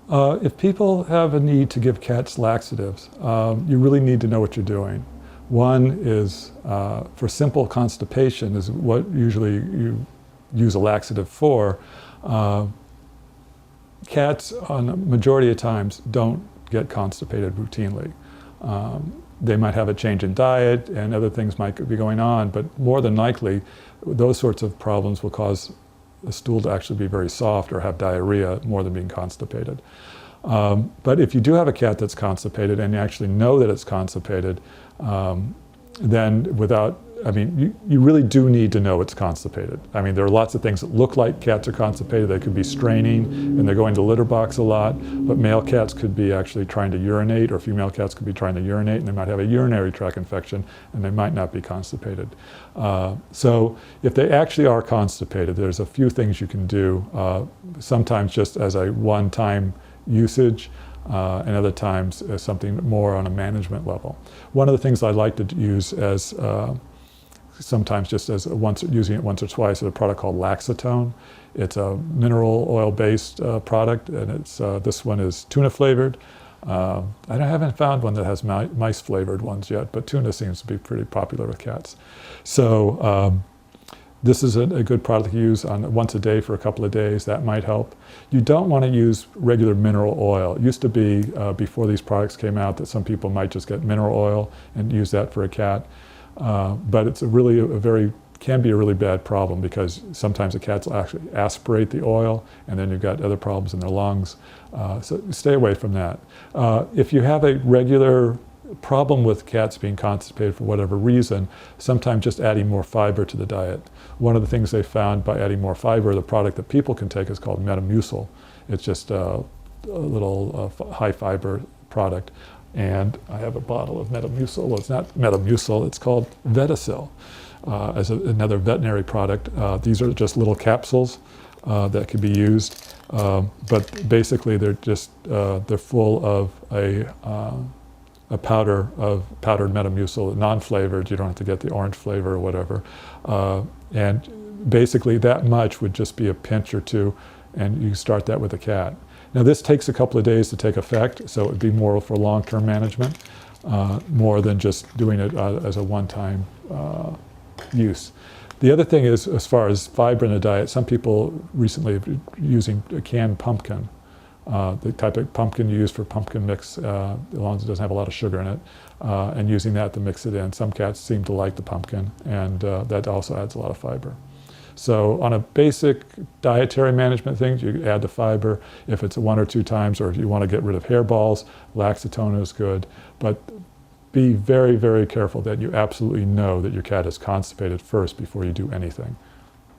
If people have a need to give cats laxatives, you really need to know what you're doing. One is for simple constipation is what usually you use a laxative for. Cats, on a majority of times, don't get constipated routinely. They might have a change in diet and other things might be going on, but more than likely, those sorts of problems will cause the stool to actually be very soft or have diarrhea more than being constipated. But if you do have a cat that's constipated and you actually know that it's constipated, then you really do need to know it's constipated. I mean, there are lots of things that look like cats are constipated. They could be straining and they're going to litter box a lot, but male cats could be actually trying to urinate, or female cats could be trying to urinate and they might have a urinary tract infection and they might not be constipated. So if they actually are constipated, there's a few things you can do, sometimes just as a one-time usage, and other times as something more on a management level. One of the things I like to use as sometimes just as using it once or twice is a product called Laxatone. It's a mineral oil-based product, and it's this one is tuna flavored. I haven't found one that has mice flavored ones yet, but tuna seems to be pretty popular with cats. So this is a good product to use once a day for a couple of days. That might help. You don't want to use regular mineral oil. It used to be, before these products came out, that some people might just get mineral oil and use that for a cat. But it's can be a really bad problem, because sometimes the cats will actually aspirate the oil and then you've got other problems in their lungs. So stay away from that. If you have a regular problem with cats being constipated for whatever reason, sometimes just adding more fiber to the diet. One of the things they found by adding more fiber, the product that people can take is called Metamucil. It's just a little high fiber product. And I have a bottle of Metamucil. Well, it's not Metamucil, it's called Vetacil, as another veterinary product. These are just little capsules that can be used, but basically they're just they're full of a powder of powdered Metamucil, non-flavored. You don't have to get the orange flavor or whatever. And basically that much would just be a pinch or two, and you start that with a cat. Now this takes a couple of days to take effect, so it would be more for long-term management, more than just doing it as a one-time use. The other thing is, as far as fiber in the diet, some people recently have been using a canned pumpkin, the type of pumpkin you use for pumpkin mix, as long as it doesn't have a lot of sugar in it, and using that to mix it in. Some cats seem to like the pumpkin, and that also adds a lot of fiber. So on a basic dietary management thing, you add the fiber. If it's one or two times, or if you want to get rid of hairballs, Laxatone is good. But be very, very careful that you absolutely know that your cat is constipated first before you do anything.